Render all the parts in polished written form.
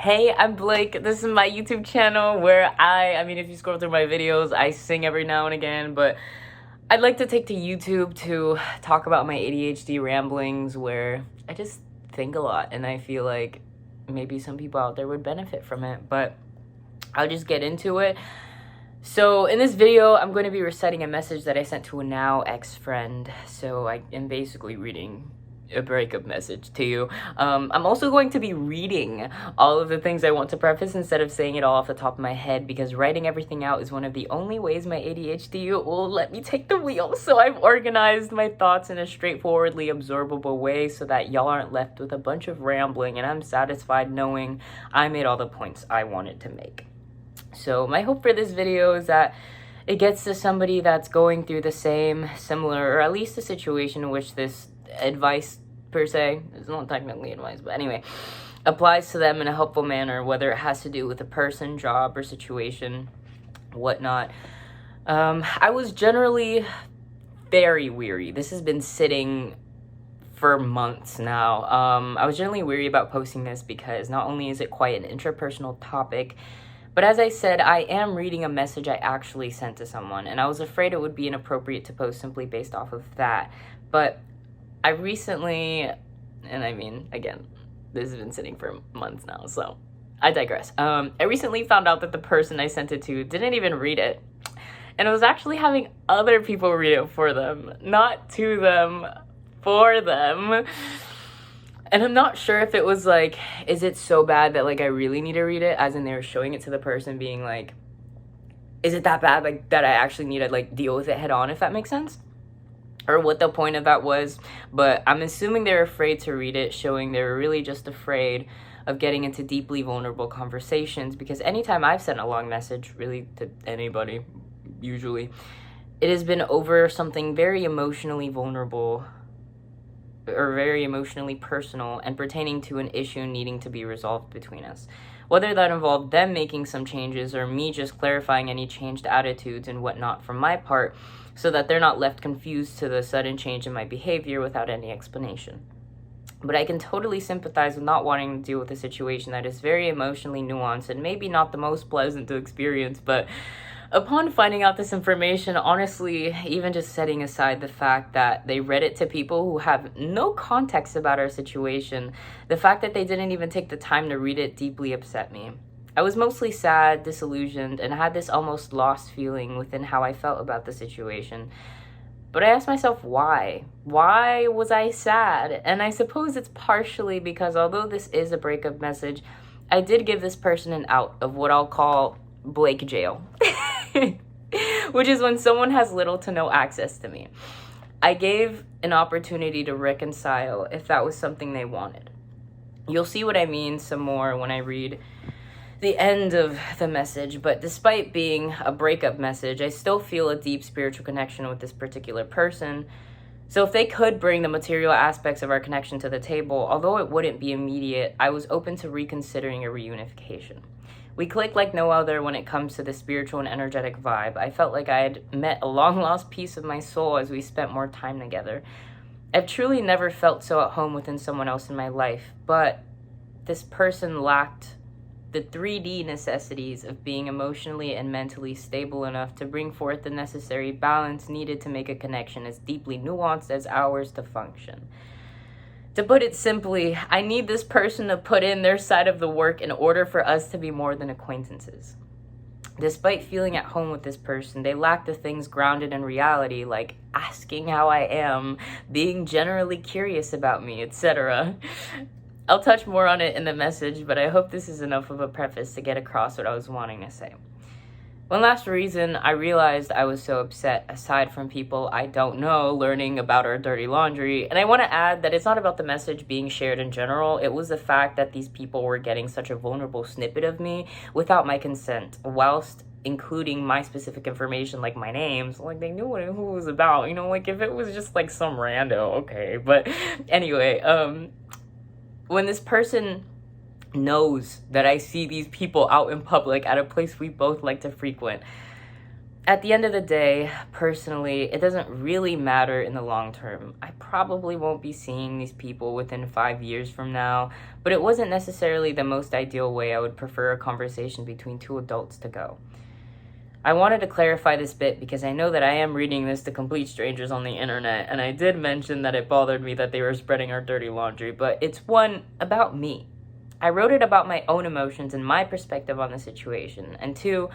Hey, I'm Blake. This is my YouTube channel where I mean, if you scroll through my videos, I sing every now and again, but I'd like to take to YouTube to talk about my ADHD ramblings where I just think a lot and I feel like maybe some people out there would benefit from it, but I'll just get into it. So in this video, I'm going to be reciting a message that I sent to a now ex-friend. So I am basically reading a breakup message to you. I'm also going to be reading all of the things I want to preface instead of saying it all off the top of my head, because writing everything out is one of the only ways my ADHD will let me take the wheel. So I've organized my thoughts in a straightforwardly absorbable way so that y'all aren't left with a bunch of rambling, and I'm satisfied knowing I made all the points I wanted to make. So my hope for this video is that it gets to somebody that's going through the same, similar, or at least a situation in which this advice, per se, it's not technically advice, but anyway, applies to them in a helpful manner, whether it has to do with a person, job, or situation, whatnot. I was generally very weary. This has been sitting for months now. I was generally weary about posting this because not only is it quite an interpersonal topic, but as I said, I am reading a message I actually sent to someone, and I was afraid it would be inappropriate to post simply based off of that. But I recently, and I mean, again, this has been sitting for months now, so I digress. I recently found out that the person I sent it to didn't even read it, and it was actually having other people read it for them, not to them, for them. And I'm not sure if it was like, is it so bad that like I really need to read it, as in they were showing it to the person being like, is it that bad, like that I actually need to like deal with it head on, if that makes sense? Or what the point of that was. But I'm assuming they're afraid to read it, showing they were really just afraid of getting into deeply vulnerable conversations, because anytime I've sent a long message, really to anybody, usually, it has been over something very emotionally vulnerable or very emotionally personal and pertaining to an issue needing to be resolved between us. Whether that involved them making some changes or me just clarifying any changed attitudes and whatnot from my part, so that they're not left confused to the sudden change in my behavior without any explanation. But I can totally sympathize with not wanting to deal with a situation that is very emotionally nuanced and maybe not the most pleasant to experience, but upon finding out this information, honestly, even just setting aside the fact that they read it to people who have no context about our situation, the fact that they didn't even take the time to read it deeply upset me. I was mostly sad, disillusioned, and had this almost lost feeling within how I felt about the situation. But I asked myself why? Why was I sad? And I suppose it's partially because although this is a breakup message, I did give this person an out of what I'll call Blake jail. Which is when someone has little to no access to me. I gave an opportunity to reconcile if that was something they wanted. You'll see what I mean some more when I read the end of the message, but despite being a breakup message, I still feel a deep spiritual connection with this particular person. So if they could bring the material aspects of our connection to the table, although it wouldn't be immediate, I was open to reconsidering a reunification. We click like no other when it comes to the spiritual and energetic vibe. I felt like I had met a long-lost piece of my soul as we spent more time together. I've truly never felt so at home within someone else in my life, but this person lacked the 3D necessities of being emotionally and mentally stable enough to bring forth the necessary balance needed to make a connection as deeply nuanced as ours to function. To put it simply, I need this person to put in their side of the work in order for us to be more than acquaintances. Despite feeling at home with this person, they lack the things grounded in reality, like asking how I am, being generally curious about me, etc. I'll touch more on it in the message, but I hope this is enough of a preface to get across what I was wanting to say. One last reason I realized I was so upset, aside from people I don't know learning about our dirty laundry, and I want to add that it's not about the message being shared in general, it was the fact that these people were getting such a vulnerable snippet of me without my consent, whilst including my specific information like my name, so like they knew who it was about, you know, like if it was just like some rando, okay, but anyway, when this person knows that I see these people out in public at a place we both like to frequent, at the end of the day, personally, it doesn't really matter in the long term. I probably won't be seeing these people within 5 years from now, but it wasn't necessarily the most ideal way I would prefer a conversation between two adults to go. I wanted to clarify this bit because I know that I am reading this to complete strangers on the internet, and I did mention that it bothered me that they were spreading our dirty laundry, but it's one, about me. I wrote it about my own emotions and my perspective on the situation, and two,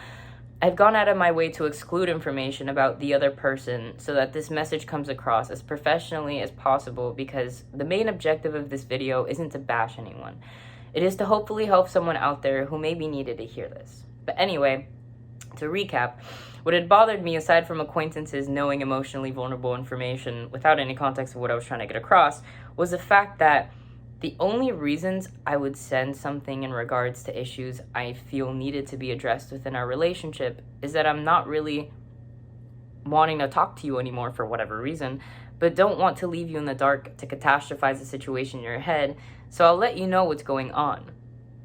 I've gone out of my way to exclude information about the other person so that this message comes across as professionally as possible, because the main objective of this video isn't to bash anyone. It is to hopefully help someone out there who maybe needed to hear this. But anyway, to recap, what had bothered me, aside from acquaintances knowing emotionally vulnerable information without any context of what I was trying to get across, was the fact that the only reasons I would send something in regards to issues I feel needed to be addressed within our relationship is that I'm not really wanting to talk to you anymore for whatever reason, but don't want to leave you in the dark to catastrophize the situation in your head, so I'll let you know what's going on.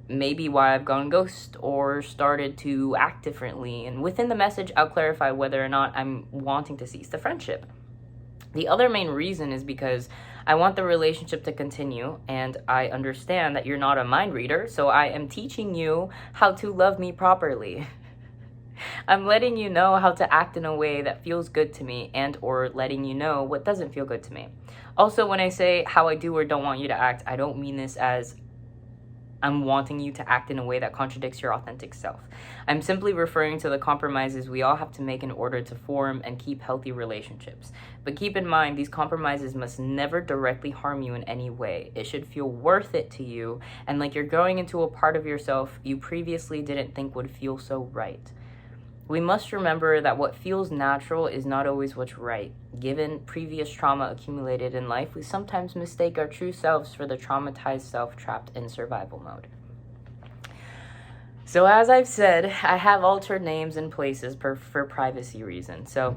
Maybe why I've gone ghost or started to act differently, and within the message I'll clarify whether or not I'm wanting to cease the friendship. The other main reason is because I want the relationship to continue, and I understand that you're not a mind reader, so I am teaching you how to love me properly. I'm letting you know how to act in a way that feels good to me, and or letting you know what doesn't feel good to me. Also, when I say how I do or don't want you to act, I don't mean this as I'm wanting you to act in a way that contradicts your authentic self. I'm simply referring to the compromises we all have to make in order to form and keep healthy relationships. But keep in mind, these compromises must never directly harm you in any way. It should feel worth it to you, and like you're going into a part of yourself you previously didn't think would feel so right. We must remember that what feels natural is not always what's right. Given previous trauma accumulated in life, we sometimes mistake our true selves for the traumatized self trapped in survival mode. So as I've said, I have altered names and places for privacy reasons. So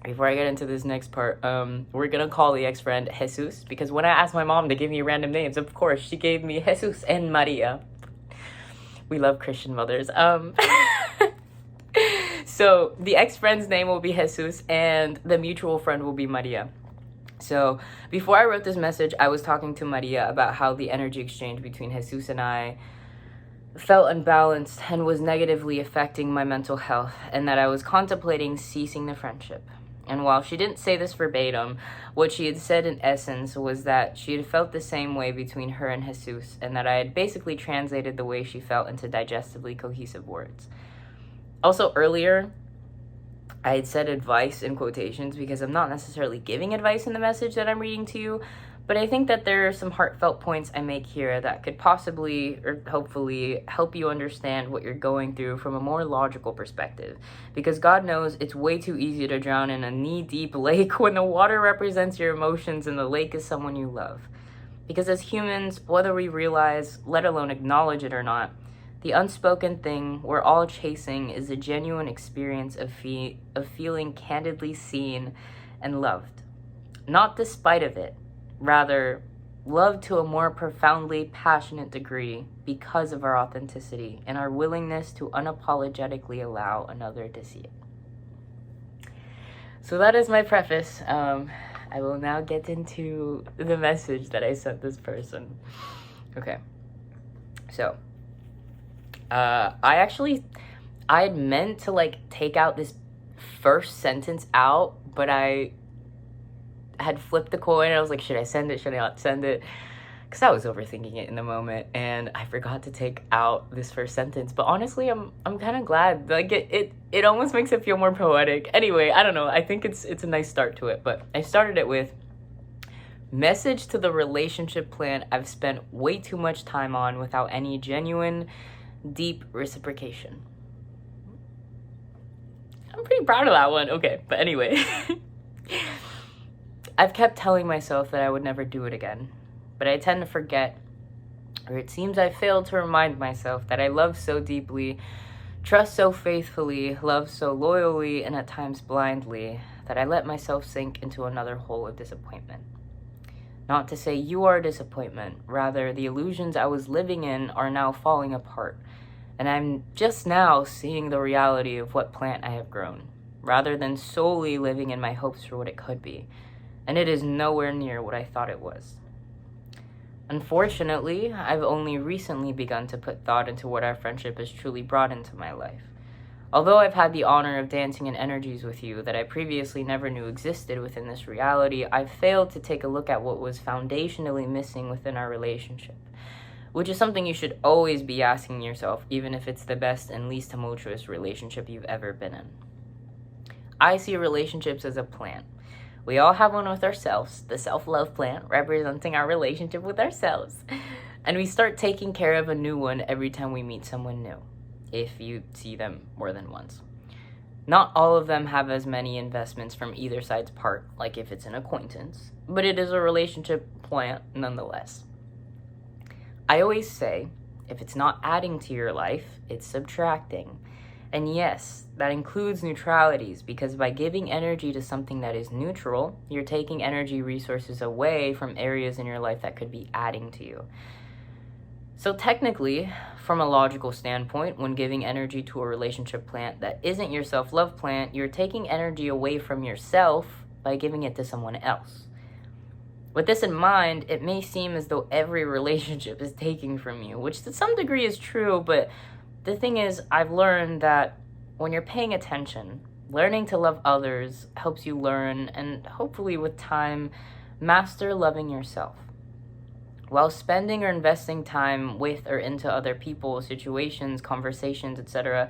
before I get into this next part, we're going to call the ex-friend Jesus, because when I asked my mom to give me random names, of course, she gave me Jesus and Maria. We love Christian mothers. So the ex-friend's name will be Jesus, and the mutual friend will be Maria. So before I wrote this message, I was talking to Maria about how the energy exchange between Jesus and I felt unbalanced and was negatively affecting my mental health, and that I was contemplating ceasing the friendship. And while she didn't say this verbatim, what she had said in essence was that she had felt the same way between her and Jesus, and that I had basically translated the way she felt into digestively cohesive words. Also, earlier, I had said advice in quotations because I'm not necessarily giving advice in the message that I'm reading to you, but I think that there are some heartfelt points I make here that could possibly or hopefully help you understand what you're going through from a more logical perspective. Because God knows it's way too easy to drown in a knee-deep lake when the water represents your emotions and the lake is someone you love. Because as humans, whether we realize, let alone acknowledge it or not, the unspoken thing we're all chasing is a genuine experience of feeling candidly seen and loved. Not despite of it, rather, loved to a more profoundly passionate degree because of our authenticity and our willingness to unapologetically allow another to see it. So that is my preface. I will now get into the message that I sent this person. Okay, so I had meant to take out this first sentence out, but I had flipped the coin. I was like, should I send it? Should I not send it? Because I was overthinking it in the moment, and I forgot to take out this first sentence. But honestly, I'm kind of glad. It almost makes it feel more poetic. Anyway, I don't know. I think it's a nice start to it. But I started it with message to the relationship plan I've spent way too much time on without any genuine deep reciprocation. I'm pretty proud of that one. Okay, but anyway. I've kept telling myself that I would never do it again, but I tend to forget, or it seems I failed to remind myself that I love so deeply, trust so faithfully, love so loyally, and at times blindly, that I let myself sink into another hole of disappointment. Not to say you are a disappointment, rather the illusions I was living in are now falling apart, and I'm just now seeing the reality of what plant I have grown. rather than solely living in my hopes for what it could be. And it is nowhere near what I thought it was. Unfortunately, I've only recently begun to put thought into what our friendship has truly brought into my life. Although I've had the honor of dancing in energies with you that I previously never knew existed within this reality, I've failed to take a look at what was foundationally missing within our relationship, which is something you should always be asking yourself, even if it's the best and least tumultuous relationship you've ever been in. I see relationships as a plant. We all have one with ourselves, the self-love plant, representing our relationship with ourselves. And we start taking care of a new one every time we meet someone new, if you see them more than once. Not all of them have as many investments from either side's part, like if it's an acquaintance, but it is a relationship plant nonetheless. I always say, if it's not adding to your life, it's subtracting. And yes, that includes neutralities, because by giving energy to something that is neutral, you're taking energy resources away from areas in your life that could be adding to you. So technically, from a logical standpoint, when giving energy to a relationship plant that isn't your self-love plant, you're taking energy away from yourself by giving it to someone else. With this in mind, it may seem as though every relationship is taking from you, which to some degree is true, but the thing is, I've learned that when you're paying attention, learning to love others helps you learn and hopefully with time, master loving yourself. While spending or investing time with or into other people, situations, conversations, etc.,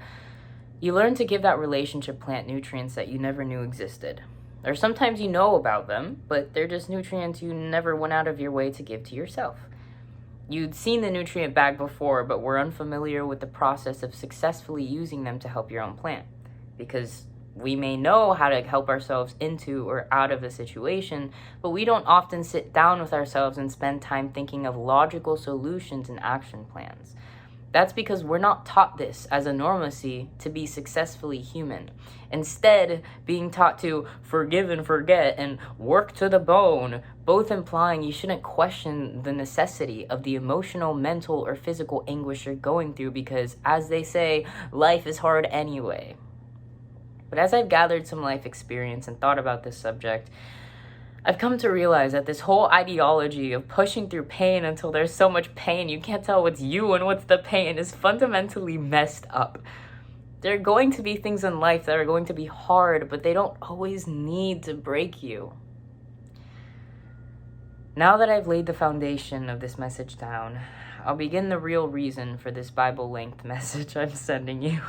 you learn to give that relationship plant nutrients that you never knew existed. Or sometimes you know about them, but they're just nutrients you never went out of your way to give to yourself. You'd seen the nutrient bag before, but were unfamiliar with the process of successfully using them to help your own plant. Because we may know how to help ourselves into or out of a situation, but we don't often sit down with ourselves and spend time thinking of logical solutions and action plans. That's because we're not taught this as a normacy to be successfully human. Instead, being taught to forgive and forget and work to the bone, both implying you shouldn't question the necessity of the emotional, mental, or physical anguish you're going through because, as they say, life is hard anyway. But as I've gathered some life experience and thought about this subject, I've come to realize that this whole ideology of pushing through pain until there's so much pain you can't tell what's you and what's the pain is fundamentally messed up. There are going to be things in life that are going to be hard, but they don't always need to break you. Now that I've laid the foundation of this message down, I'll begin the real reason for this Bible-length message I'm sending you.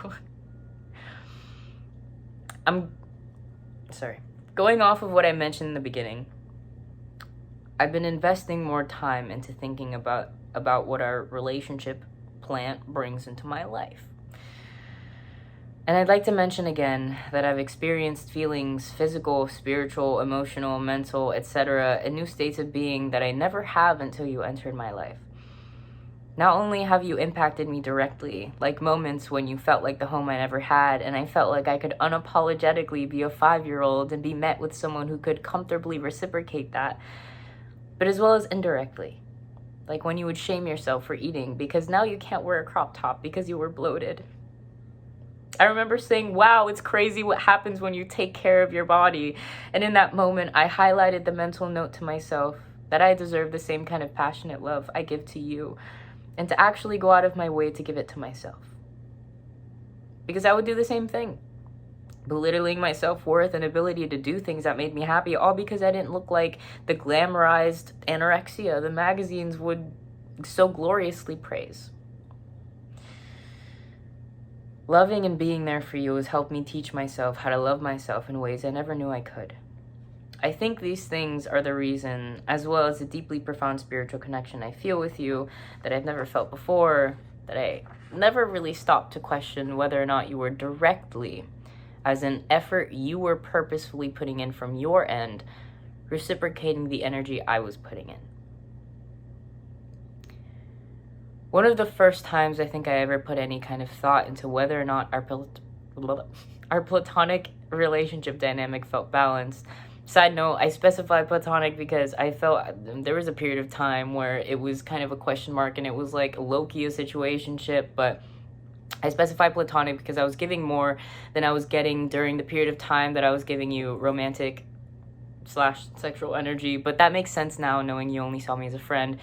Going off of what I mentioned in the beginning, I've been investing more time into thinking about what our relationship plant brings into my life. And I'd like to mention again that I've experienced feelings, physical, spiritual, emotional, mental, etc., and new states of being that I never have until you entered my life. Not only have you impacted me directly, like moments when you felt like the home I never had, and I felt like I could unapologetically be a 5-year-old and be met with someone who could comfortably reciprocate that, but as well as indirectly. Like when you would shame yourself for eating because now you can't wear a crop top because you were bloated. I remember saying, wow, it's crazy what happens when you take care of your body. And in that moment, I highlighted the mental note to myself that I deserve the same kind of passionate love I give to you, and to actually go out of my way to give it to myself. Because I would do the same thing, belittling my self-worth and ability to do things that made me happy, all because I didn't look like the glamorized anorexia the magazines would so gloriously praise. Loving and being there for you has helped me teach myself how to love myself in ways I never knew I could. I think these things are the reason, as well as the deeply profound spiritual connection I feel with you that I've never felt before, that I never really stopped to question whether or not you were directly, as an effort you were purposefully putting in from your end, reciprocating the energy I was putting in. One of the first times I think I ever put any kind of thought into whether or not our platonic relationship dynamic felt balanced. Side note, I specify platonic because I felt there was a period of time where it was kind of a question mark and it was like low-key a situationship, but I specified platonic because I was giving more than I was getting during the period of time that I was giving you romantic / sexual energy. But that makes sense now, knowing you only saw me as a friend.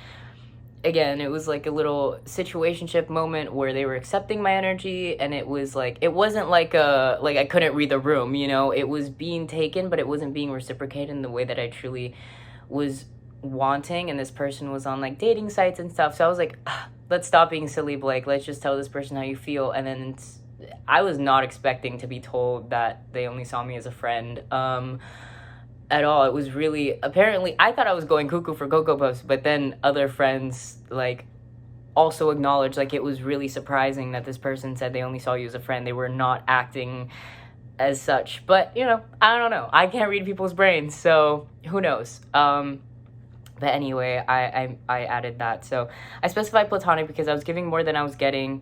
Again, it was like a little situationship moment where they were accepting my energy, and it was like, it wasn't like I couldn't read the room, you know? It was being taken, but it wasn't being reciprocated in the way that I truly was wanting. And this person was on like dating sites and stuff, so I was like, let's stop being silly, Blake. Let's just tell this person how you feel. And then I was not expecting to be told that they only saw me as a friend at all. It was really, apparently, I thought I was going cuckoo for Cocoa Puffs, but then other friends like also acknowledged, like, it was really surprising that this person said they only saw you as a friend. They were not acting as such. But, you know, I don't know. I can't read people's brains, so who knows? But anyway, I added that. So I specified platonic because I was giving more than I was getting.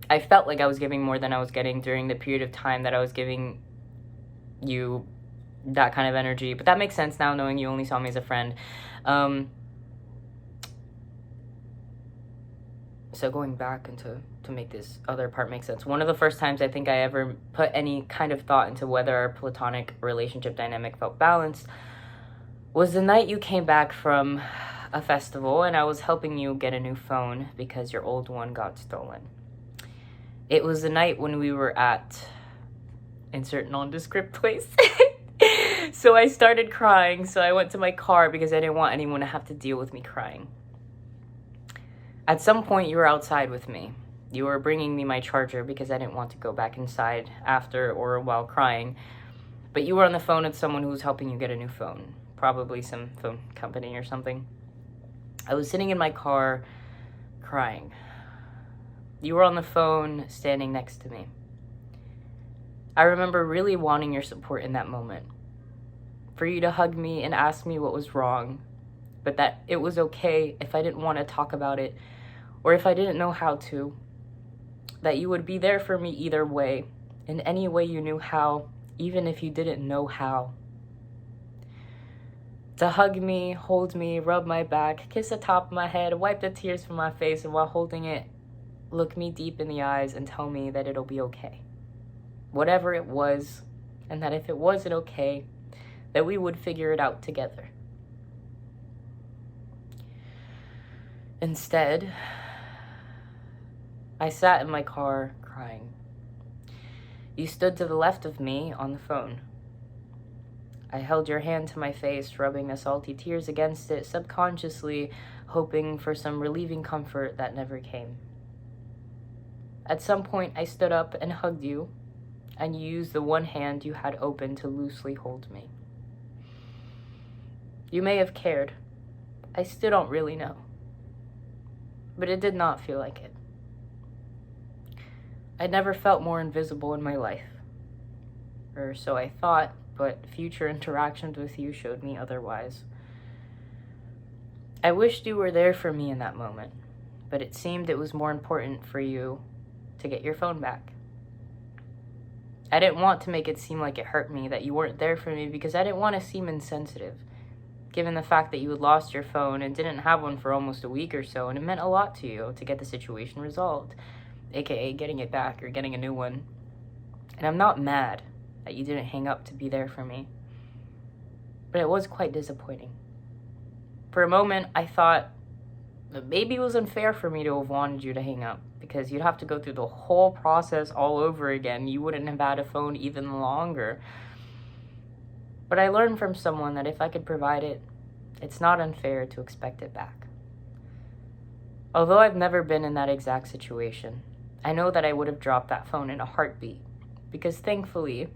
I felt like I was giving more than I was getting during the period of time that I was giving you that kind of energy. But that makes sense now, knowing you only saw me as a friend. So going back into to make this other part make sense, one of the first times I think I ever put any kind of thought into whether our platonic relationship dynamic felt balanced was the night you came back from a festival and I was helping you get a new phone because your old one got stolen. It was the night when we were at insert nondescript place. So I started crying, so I went to my car because I didn't want anyone to have to deal with me crying. At some point, you were outside with me. You were bringing me my charger because I didn't want to go back inside after or while crying. But you were on the phone with someone who was helping you get a new phone. Probably some phone company or something. I was sitting in my car crying. You were on the phone standing next to me. I remember really wanting your support in that moment. For you to hug me and ask me what was wrong, but that it was okay if I didn't want to talk about it or if I didn't know how to. That you would be there for me either way, in any way you knew how, even if you didn't know how. To hug me, hold me, rub my back, kiss the top of my head, wipe the tears from my face, and while holding it, look me deep in the eyes and tell me that it'll be okay. Whatever it was, and that if it wasn't okay, that we would figure it out together. Instead, I sat in my car crying. You stood to the left of me on the phone. I held your hand to my face, rubbing the salty tears against it, subconsciously hoping for some relieving comfort that never came. At some point, I stood up and hugged you, and you used the one hand you had open to loosely hold me. You may have cared. I still don't really know. But it did not feel like it. I'd never felt more invisible in my life. Or so I thought, but future interactions with you showed me otherwise. I wished you were there for me in that moment, but it seemed it was more important for you to get your phone back. I didn't want to make it seem like it hurt me that you weren't there for me because I didn't want to seem insensitive, given the fact that you had lost your phone and didn't have one for almost a week or so, and it meant a lot to you to get the situation resolved, aka getting it back or getting a new one. And I'm not mad that you didn't hang up to be there for me, but it was quite disappointing. For a moment, I thought that maybe it was unfair for me to have wanted you to hang up, because you'd have to go through the whole process all over again. You wouldn't have had a phone even longer. But I learned from someone that if I could provide it, it's not unfair to expect it back. Although I've never been in that exact situation, I know that I would have dropped that phone in a heartbeat, because thankfully,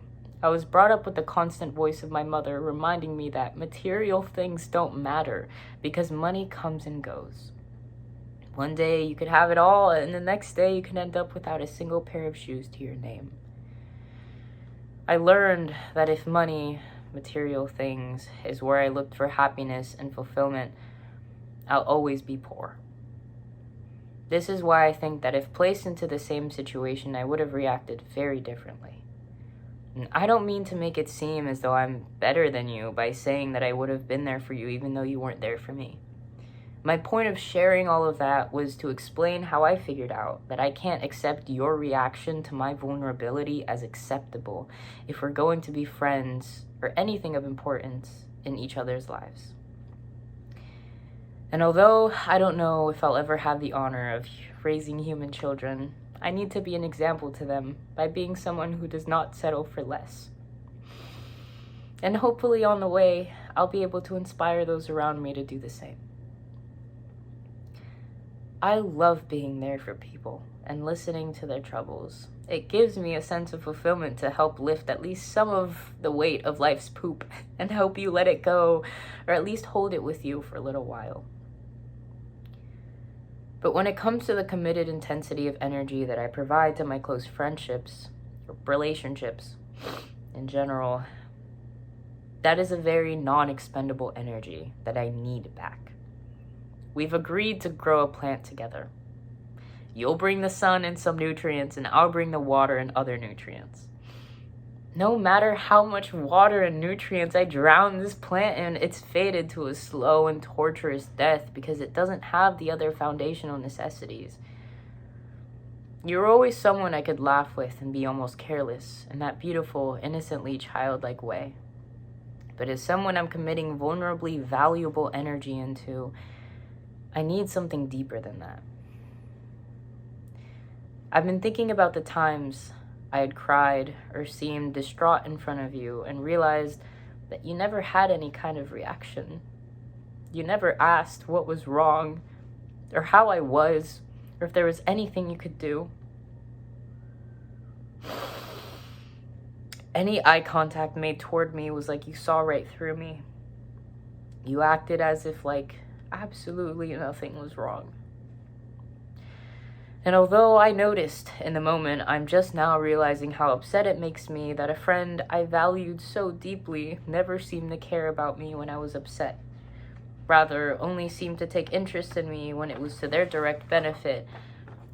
I was brought up with the constant voice of my mother reminding me that material things don't matter because money comes and goes. One day you could have it all, and the next day you can end up without a single pair of shoes to your name. I learned that if money, material things, is where I looked for happiness and fulfillment, I'll always be poor. This is why I think that if placed into the same situation, I would have reacted very differently. And I don't mean to make it seem as though I'm better than you by saying that I would have been there for you even though you weren't there for me. My point of sharing all of that was to explain how I figured out that I can't accept your reaction to my vulnerability as acceptable if we're going to be friends or anything of importance in each other's lives. And although I don't know if I'll ever have the honor of raising human children, I need to be an example to them by being someone who does not settle for less. And hopefully on the way, I'll be able to inspire those around me to do the same. I love being there for people and listening to their troubles. It gives me a sense of fulfillment to help lift at least some of the weight of life's poop and help you let it go, or at least hold it with you for a little while. But when it comes to the committed intensity of energy that I provide to my close friendships, or relationships in general, that is a very non-expendable energy that I need back. We've agreed to grow a plant together. You'll bring the sun and some nutrients, and I'll bring the water and other nutrients. No matter how much water and nutrients I drown this plant in, it's fated to a slow and torturous death because it doesn't have the other foundational necessities. You're always someone I could laugh with and be almost careless in that beautiful, innocently childlike way. But as someone I'm committing vulnerably valuable energy into, I need something deeper than that. I've been thinking about the times I had cried or seemed distraught in front of you and realized that you never had any kind of reaction. You never asked what was wrong or how I was or if there was anything you could do. Any eye contact made toward me was like you saw right through me. You acted as if like absolutely nothing was wrong. And although I noticed in the moment, I'm just now realizing how upset it makes me that a friend I valued so deeply never seemed to care about me when I was upset. Rather, only seemed to take interest in me when it was to their direct benefit,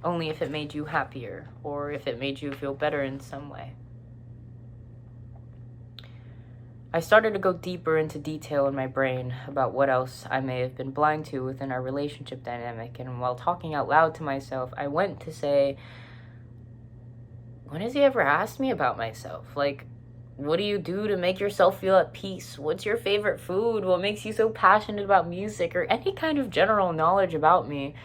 only if it made you happier or if it made you feel better in some way. I started to go deeper into detail in my brain about what else I may have been blind to within our relationship dynamic, and while talking out loud to myself, I went to say, when has he ever asked me about myself? Like, what do you do to make yourself feel at peace? What's your favorite food? What makes you so passionate about music? Or any kind of general knowledge about me?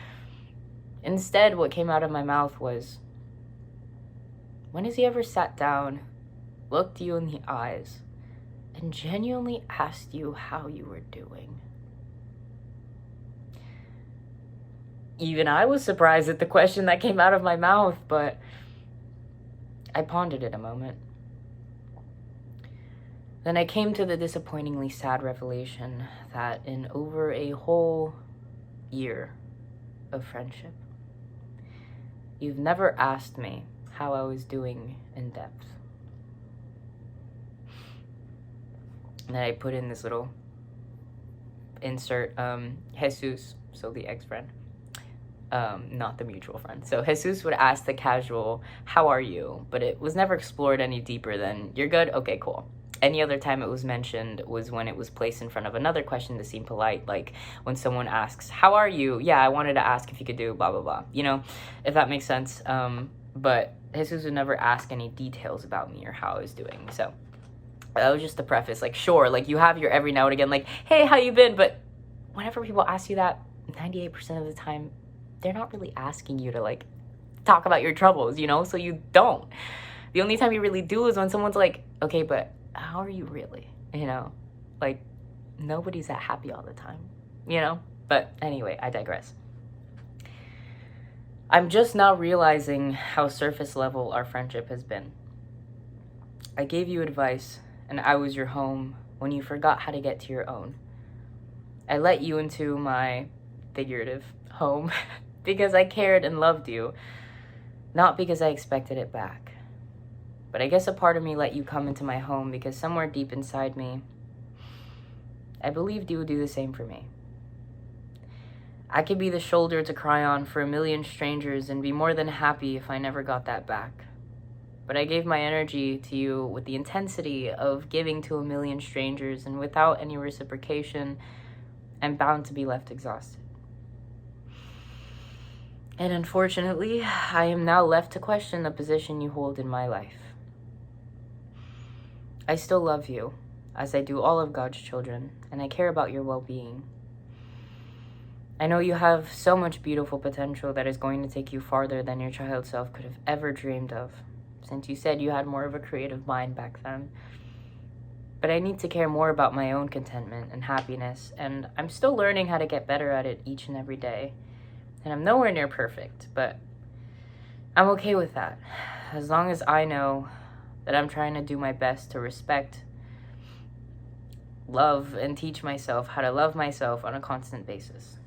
Instead, what came out of my mouth was, when has he ever sat down, looked you in the eyes, and genuinely asked you how you were doing? Even I was surprised at the question that came out of my mouth, but I pondered it a moment. Then I came to the disappointingly sad revelation that in over a whole year of friendship, you've never asked me how I was doing in depth. And then I put in this little insert, Jesus, so the ex-friend, not the mutual friend. So Jesus would ask the casual, how are you? But it was never explored any deeper than, you're good? Okay, cool. Any other time it was mentioned was when it was placed in front of another question to seem polite, like when someone asks, how are you? Yeah, I wanted to ask if you could do blah, blah, blah. You know, if that makes sense. But Jesus would never ask any details about me or how I was doing, so that was just the preface. Like, sure, like you have your every now and again, like, hey, how you been? But whenever people ask you that, 98% of the time, they're not really asking you to like talk about your troubles, you know? So you don't. The only time you really do is when someone's like, okay, but how are you really? You know, like nobody's that happy all the time, you know? But anyway, I digress. I'm just now realizing how surface level our friendship has been. I gave you advice, and I was your home when you forgot how to get to your own. I let you into my figurative home because I cared and loved you, not because I expected it back. But I guess a part of me let you come into my home because somewhere deep inside me, I believed you would do the same for me. I could be the shoulder to cry on for a million strangers and be more than happy if I never got that back. But I gave my energy to you with the intensity of giving to a million strangers, and without any reciprocation, I'm bound to be left exhausted. And unfortunately, I am now left to question the position you hold in my life. I still love you, as I do all of God's children, and I care about your well-being. I know you have so much beautiful potential that is going to take you farther than your child self could have ever dreamed of, since you said you had more of a creative mind back then. But I need to care more about my own contentment and happiness, and I'm still learning how to get better at it each and every day. And I'm nowhere near perfect, but I'm okay with that, as long as I know that I'm trying to do my best to respect, love, and teach myself how to love myself on a constant basis.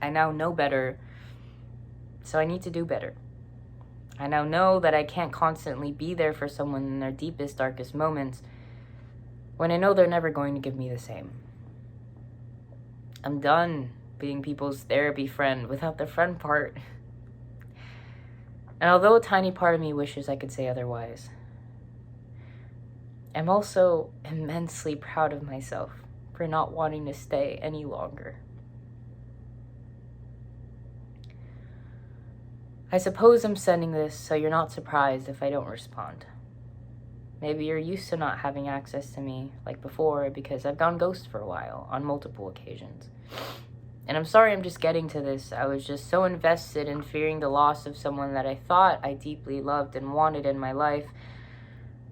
I now know better, so I need to do better. I now know that I can't constantly be there for someone in their deepest, darkest moments when I know they're never going to give me the same. I'm done being people's therapy friend without the friend part. And although a tiny part of me wishes I could say otherwise, I'm also immensely proud of myself for not wanting to stay any longer. I suppose I'm sending this so you're not surprised if I don't respond. Maybe you're used to not having access to me like before because I've gone ghost for a while on multiple occasions. And I'm sorry I'm just getting to this. I was just so invested in fearing the loss of someone that I thought I deeply loved and wanted in my life,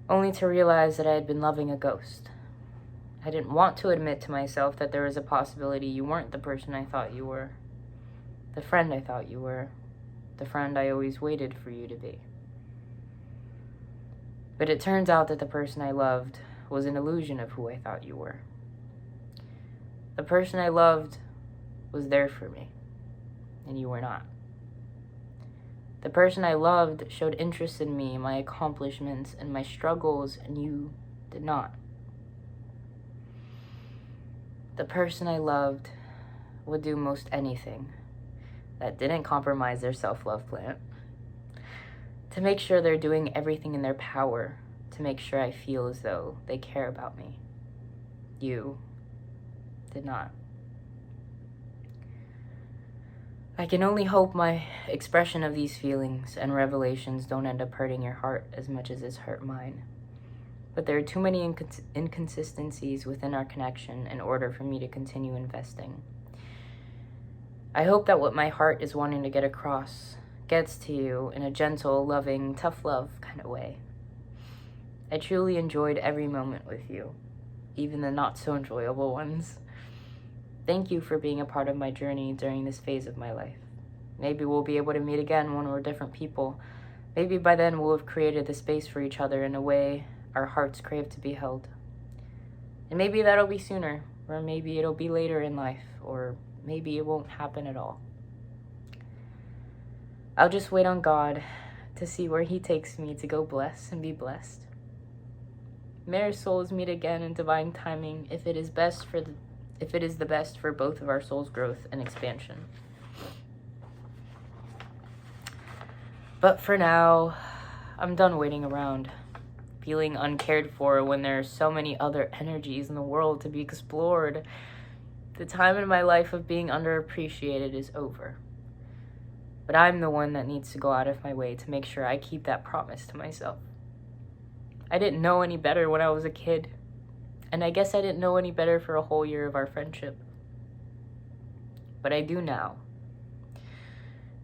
only to realize that I had been loving a ghost. I didn't want to admit to myself that there was a possibility you weren't the person I thought you were, the friend I thought you were, the friend I always waited for you to be. But it turns out that the person I loved was an illusion of who I thought you were. The person I loved was there for me, and you were not. The person I loved showed interest in me, my accomplishments, and my struggles, and you did not. The person I loved would do most anything that didn't compromise their self-love plan to make sure they're doing everything in their power to make sure I feel as though they care about me. You did not. I can only hope my expression of these feelings and revelations don't end up hurting your heart as much as it's hurt mine. But there are too many inconsistencies within our connection in order for me to continue investing. I hope that what my heart is wanting to get across gets to you in a gentle, loving, tough love kind of way. I truly enjoyed every moment with you, even the not so enjoyable ones. Thank you for being a part of my journey during this phase of my life. Maybe we'll be able to meet again when we're different people. Maybe by then we'll have created the space for each other in a way our hearts crave to be held. And maybe that'll be sooner, or maybe it'll be later in life, or maybe it won't happen at all. I'll just wait on God to see where He takes me to go bless and be blessed. May our souls meet again in divine timing if it is the best for both of our souls' growth and expansion. But for now, I'm done waiting around, feeling uncared for when there are so many other energies in the world to be explored. The time in my life of being underappreciated is over. But I'm the one that needs to go out of my way to make sure I keep that promise to myself. I didn't know any better when I was a kid. And I guess I didn't know any better for a whole year of our friendship. But I do now.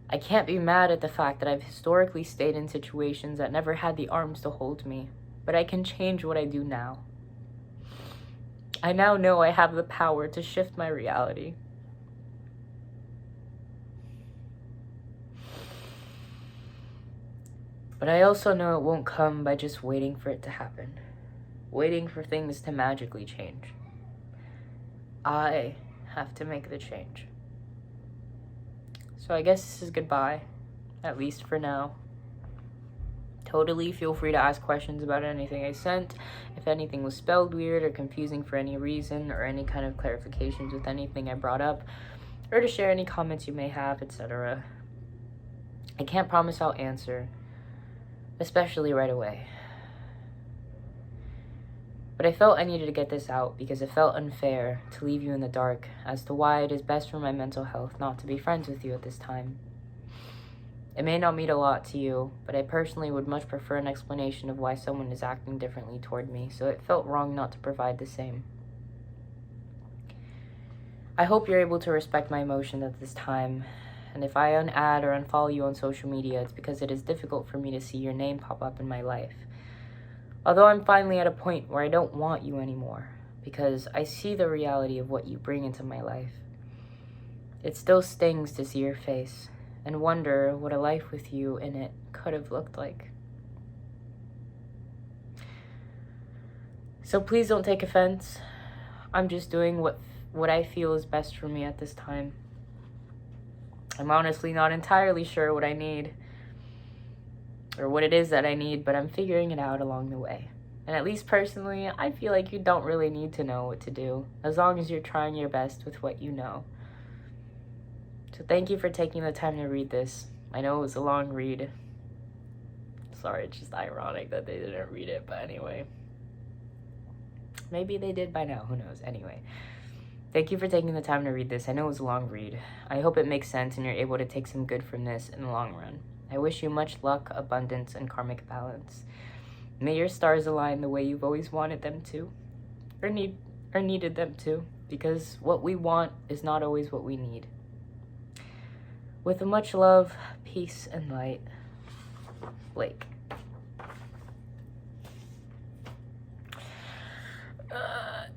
I can't be mad at the fact that I've historically stayed in situations that never had the arms to hold me, but I can change what I do now. I now know I have the power to shift my reality. But I also know it won't come by just waiting for it to happen. Waiting for things to magically change. I have to make the change. So I guess this is goodbye, at least for now. Totally feel free to ask questions about anything I sent, if anything was spelled weird or confusing for any reason, or any kind of clarifications with anything I brought up, or to share any comments you may have, etc. I can't promise I'll answer, especially right away. But I felt I needed to get this out because it felt unfair to leave you in the dark as to why it is best for my mental health not to be friends with you at this time. It may not mean a lot to you, but I personally would much prefer an explanation of why someone is acting differently toward me, so it felt wrong not to provide the same. I hope you're able to respect my emotions at this time, and if I unadd or unfollow you on social media, it's because it is difficult for me to see your name pop up in my life. Although I'm finally at a point where I don't want you anymore, because I see the reality of what you bring into my life. It still stings to see your face, and wonder what a life with you in it could have looked like. So please don't take offense. I'm just doing what I feel is best for me at this time. I'm honestly not entirely sure what I need, or what it is that I need, but I'm figuring it out along the way. And at least personally, I feel like you don't really need to know what to do, as long as you're trying your best with what you know. So thank you for taking the time to read this. I know it was a long read. Sorry, it's just ironic that they didn't read it, but anyway. Maybe they did by now, who knows? Anyway, thank you for taking the time to read this. I know it was a long read. I hope it makes sense and you're able to take some good from this in the long run. I wish you much luck, abundance, and karmic balance. May your stars align the way you've always wanted them to, or needed them to, because what we want is not always what we need. With much love, peace, and light, Blake.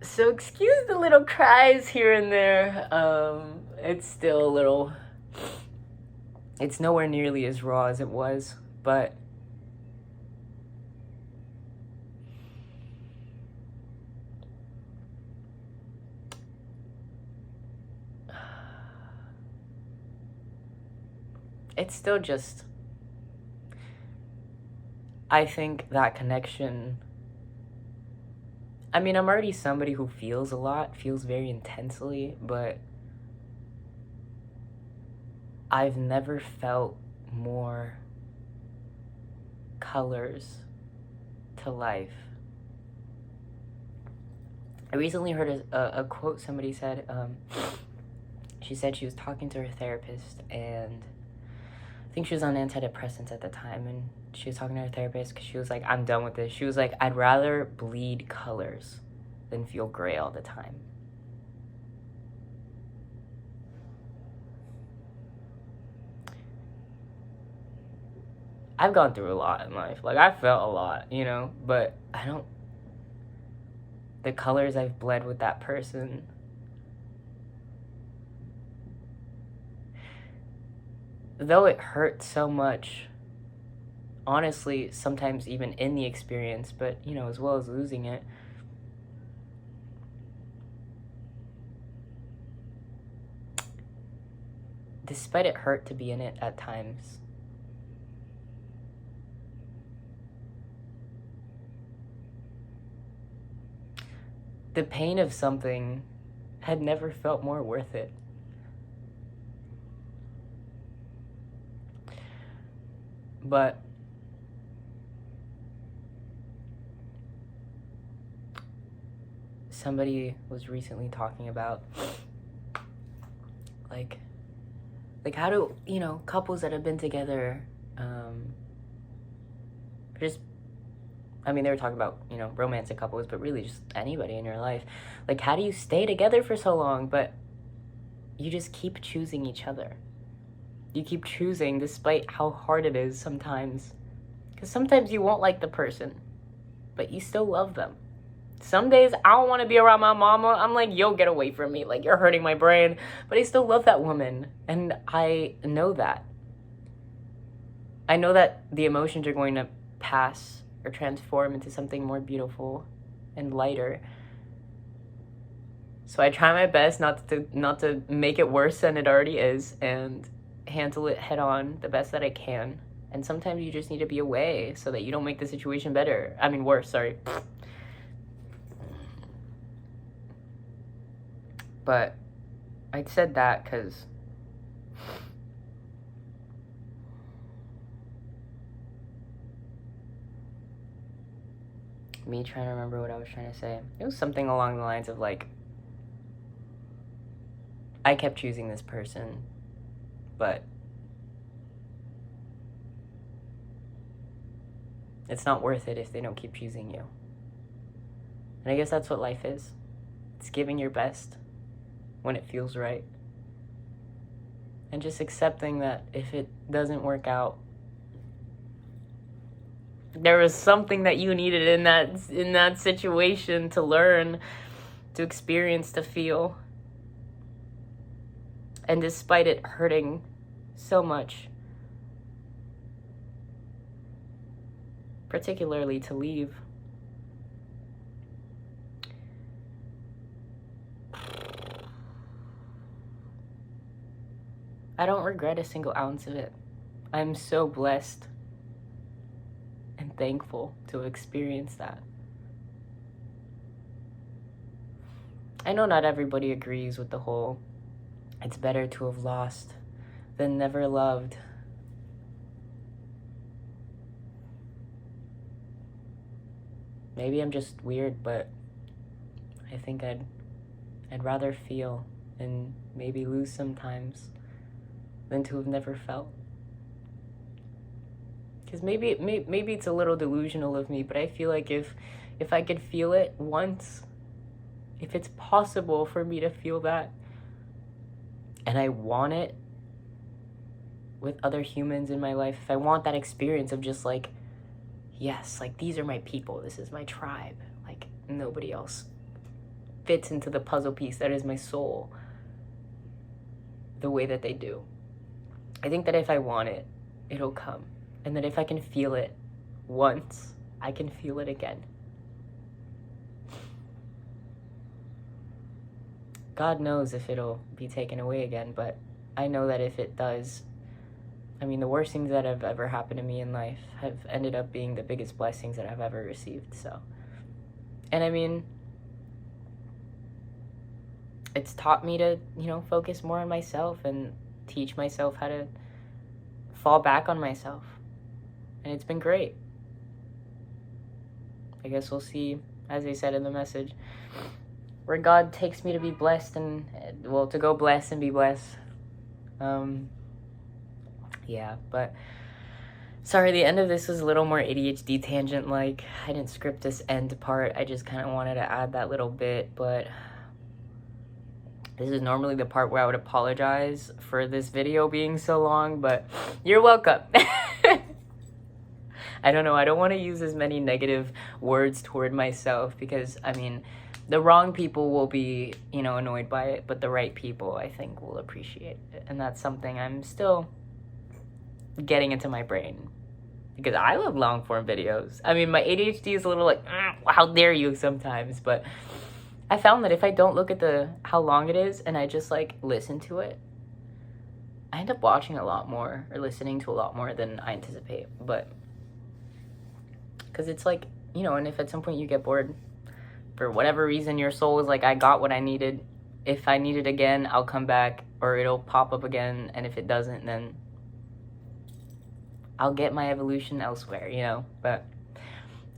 So excuse the little cries here and there. It's still a little... It's nowhere nearly as raw as it was, but... It's still just... I think that connection... I mean, I'm already somebody who feels a lot, feels very intensely, but I've never felt more colors to life. I recently heard a quote somebody said. She said she was talking to her therapist, and I think she was on antidepressants at the time, and she was talking to her therapist because she was like, I'm done with this. She was like, I'd rather bleed colors than feel gray all the time. I've gone through a lot in life. Like, I felt a lot, you know, but the colors I've bled with that person, though it hurt so much, honestly, sometimes even in the experience, but, you know, as well as losing it, despite it hurt to be in it at times, the pain of something had never felt more worth it. But somebody was recently talking about like how do, you know, couples that have been together, just, I mean, they were talking about, you know, romantic couples, but really just anybody in your life. Like, how do you stay together for so long, but you just keep choosing each other? You keep choosing despite how hard it is sometimes. Because sometimes you won't like the person, but you still love them. Some days I don't want to be around my mama. I'm like, yo, get away from me. Like, you're hurting my brain. But I still love that woman. And I know that. I know that the emotions are going to pass or transform into something more beautiful and lighter. So I try my best not to make it worse than it already is, and handle it head on the best that I can. And sometimes you just need to be away so that you don't make the situation better. I mean, worse, sorry. But I said that because me trying to remember what I was trying to say. It was something along the lines of like, I kept choosing this person, but It's not worth it if they don't keep choosing you. And I guess that's what life is. It's giving your best when it feels right. And just accepting that if it doesn't work out, there was something that you needed in that situation to learn, to experience, to feel. And despite it hurting so much, particularly to leave, I don't regret a single ounce of it. I'm so blessed and thankful to have experienced that. I know not everybody agrees with the whole, it's better to have lost than never loved. Maybe I'm just weird, but I think I'd rather feel and maybe lose sometimes than to have never felt. Because maybe it's a little delusional of me, but I feel like if I could feel it once, if it's possible for me to feel that, and I want it with other humans in my life, if I want that experience of just like, yes, like these are my people, this is my tribe, like nobody else fits into the puzzle piece that is my soul the way that they do. I think that if I want it, it'll come. And that if I can feel it once, I can feel it again. God knows if it'll be taken away again, but I know that if it does, I mean, the worst things that have ever happened to me in life have ended up being the biggest blessings that I've ever received, so. And I mean, it's taught me to, focus more on myself and teach myself how to fall back on myself. And it's been great. I guess we'll see, as I said in the message, where God takes me to be blessed and, well, to go bless and be blessed. Yeah, but sorry, the end of this was a little more ADHD tangent-like. I didn't script this end part. I just kind of wanted to add that little bit, but this is normally the part where I would apologize for this video being so long, but you're welcome. I don't know. I don't want to use as many negative words toward myself because, I mean, the wrong people will be, annoyed by it, but the right people, I think, will appreciate it. And that's something I'm still getting into my brain because I love long-form videos. I mean, my ADHD is a little like, how dare you sometimes, but I found that if I don't look at how long it is and I just, listen to it, I end up watching a lot more or listening to a lot more than I anticipate, but because it's and if at some point you get bored, for whatever reason, your soul is like, I got what I needed. If I need it again, I'll come back or it'll pop up again. And if it doesn't, then I'll get my evolution elsewhere, But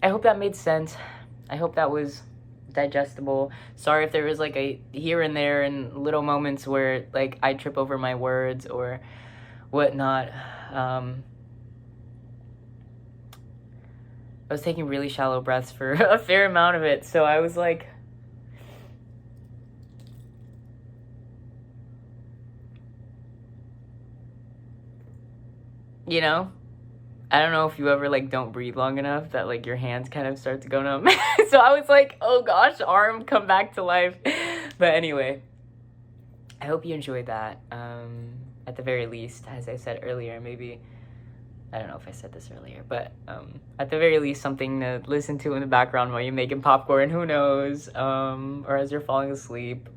I hope that made sense. I hope that was digestible. Sorry if there was a here and there and little moments where I trip over my words or whatnot. I was taking really shallow breaths for a fair amount of it, so I was like, I don't know if you ever don't breathe long enough that your hands kind of start to go numb. So I was like, oh gosh, arm, come back to life. But anyway, I hope you enjoyed that. At the very least, as I said earlier, maybe, I don't know if I said this earlier, but at the very least, something to listen to in the background while you're making popcorn, who knows, or as you're falling asleep,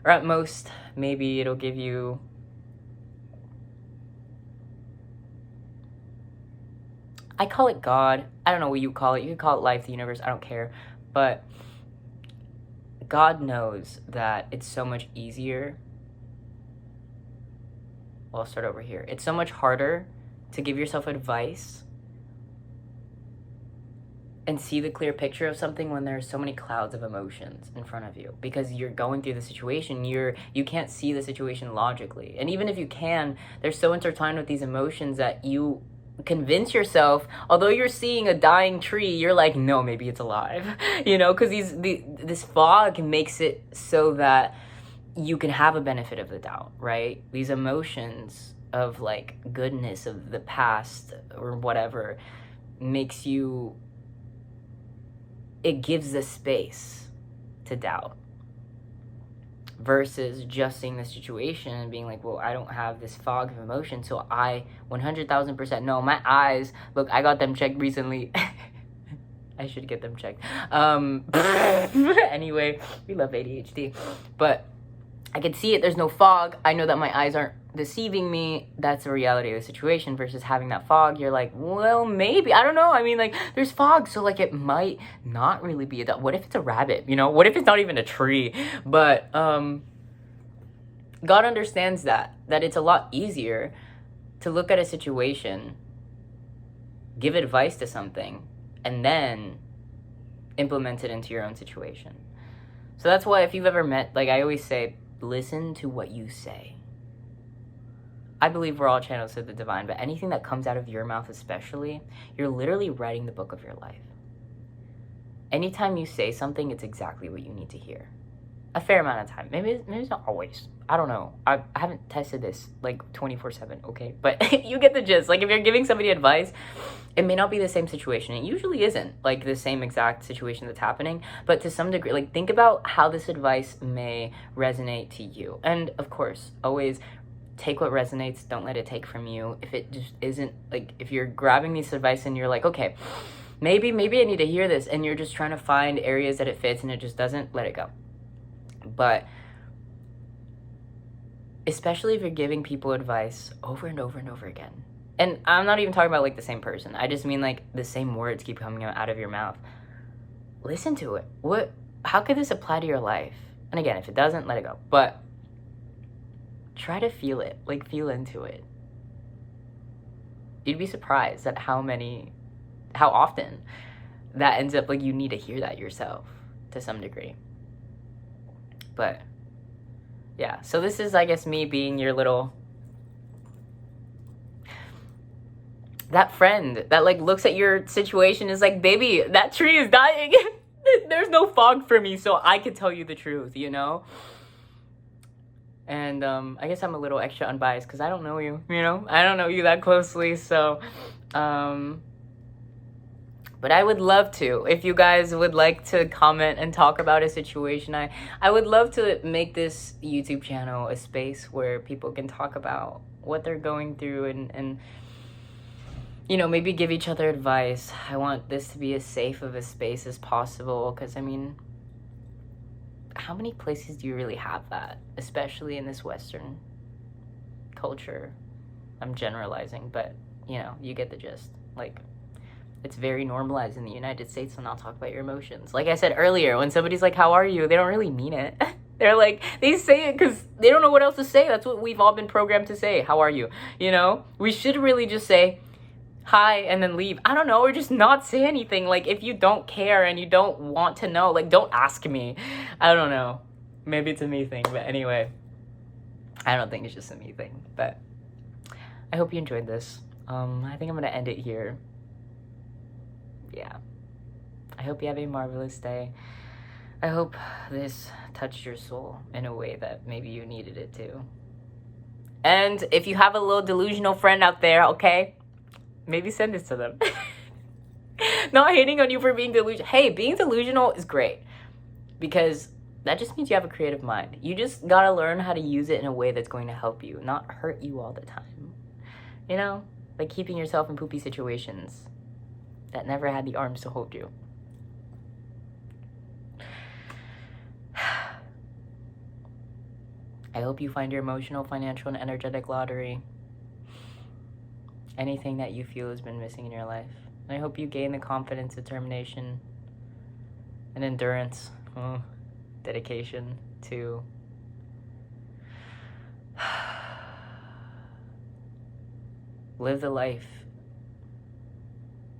or at most, maybe it'll give you I call it God. I don't know what you call it. You can call it life, the universe. I don't care. But God knows that it's so much easier. Well, I'll start over here. It's so much harder to give yourself advice and see the clear picture of something when there's so many clouds of emotions in front of you, because you're going through the situation. You can't see the situation logically. And even if you can, they're so intertwined with these emotions that convince yourself, although you're seeing a dying tree, you're like, no, maybe it's alive, you know, because this fog makes it so that you can have a benefit of the doubt, right? These emotions of like goodness of the past or whatever makes you, it gives the space to doubt versus just seeing the situation and being like, well, I don't have this fog of emotion, so I 100,000% know. My eyes, look, I got them checked recently. I should get them checked. Anyway, we love ADHD, but I can see it. There's no fog. I know that my eyes aren't deceiving me. That's the reality of the situation versus having that fog. You're like, well, maybe. I don't know. I mean, like, there's fog, so, like, it might not really be a dog. What if it's a rabbit, you know? What if it's not even a tree? But God understands that it's a lot easier to look at a situation, give advice to something, and then implement it into your own situation. So that's why if you've ever met, like I always say, listen to what you say. I believe we're all channels of the divine, but anything that comes out of your mouth especially, you're literally writing the book of your life. Anytime you say something, it's exactly what you need to hear. A fair amount of time. Maybe it's not always. I don't know. I haven't tested this like 24/7, okay? But you get the gist. Like if you're giving somebody advice, it may not be the same situation. It usually isn't like the same exact situation that's happening, but to some degree, like think about how this advice may resonate to you. And of course, always take what resonates. Don't let it take from you. If it just isn't, like if you're grabbing this advice and you're like, okay, maybe I need to hear this, and you're just trying to find areas that it fits and it just doesn't, let it go. But especially if you're giving people advice over and over and over again, and I'm not even talking about like the same person, I just mean like the same words keep coming out of your mouth, listen to it. How could this apply to your life? And again, if it doesn't, let it go. But try to feel it, like feel into it. You'd be surprised at how often that ends up like you need to hear that yourself to some degree. But yeah, so this is, I guess, me being your little, that friend that like looks at your situation is like, baby, that tree is dying. There's no fog for me, so I can tell you the truth, you know? And I guess I'm a little extra unbiased because I don't know you, you know? I don't know you that closely, so but I would love to, if you guys would like to comment and talk about a situation. I would love to make this YouTube channel a space where people can talk about what they're going through and you know, maybe give each other advice. I want this to be as safe of a space as possible because, I mean, how many places do you really have that? Especially in this Western culture. I'm generalizing, but, you know, you get the gist. Like, it's very normalized in the United States to not talk about your emotions. Like I said earlier, when somebody's like, how are you? They don't really mean it. They're like, they say it because they don't know what else to say. That's what we've all been programmed to say. How are you? You know? We should really just say hi and then leave. I don't know, or just not say anything. Like, if you don't care and you don't want to know, like, don't ask me. I don't know. Maybe it's a me thing, but anyway. I don't think it's just a me thing, but I hope you enjoyed this. I think I'm going to end it here. Yeah. I hope you have a marvelous day. I hope this touched your soul in a way that maybe you needed it to. And if you have a little delusional friend out there, okay, maybe send this to them. Not hating on you for being delusional. Hey, being delusional is great because that just means you have a creative mind. You just gotta learn how to use it in a way that's going to help you, not hurt you all the time. You know, like keeping yourself in poopy situations that never had the arms to hold you. I hope you find your emotional, financial, and energetic lottery. Anything that you feel has been missing in your life. And I hope you gain the confidence, determination, and endurance, dedication to live the life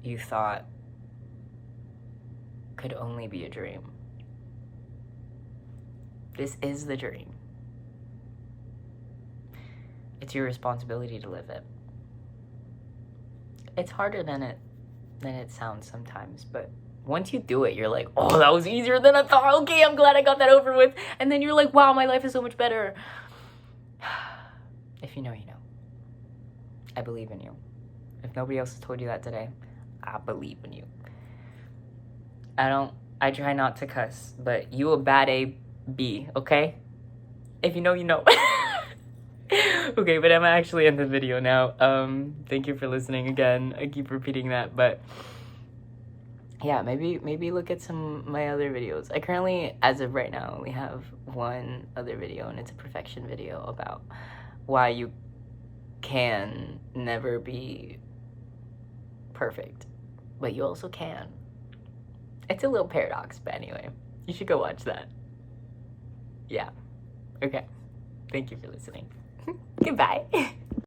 you thought could only be a dream. This is the dream. It's your responsibility to live it. it's harder than it sounds sometimes, but once you do it, you're like, oh, that was easier than I thought. Okay, I'm glad I got that over with. And then you're like, wow, my life is so much better. If you know, you know. I believe in you. If nobody else has told you that today, I believe in you. I try not to cuss, but you a bad A, B, okay? If you know, you know. Okay, but I'm actually in the video now. Thank you for listening again. I keep repeating that, but yeah, maybe look at some of my other videos. I currently, as of right now, only have one other video, and it's a perfection video about why you can never be perfect, but you also can. It's a little paradox, but anyway, you should go watch that. Yeah. Okay. Thank you for listening. Goodbye.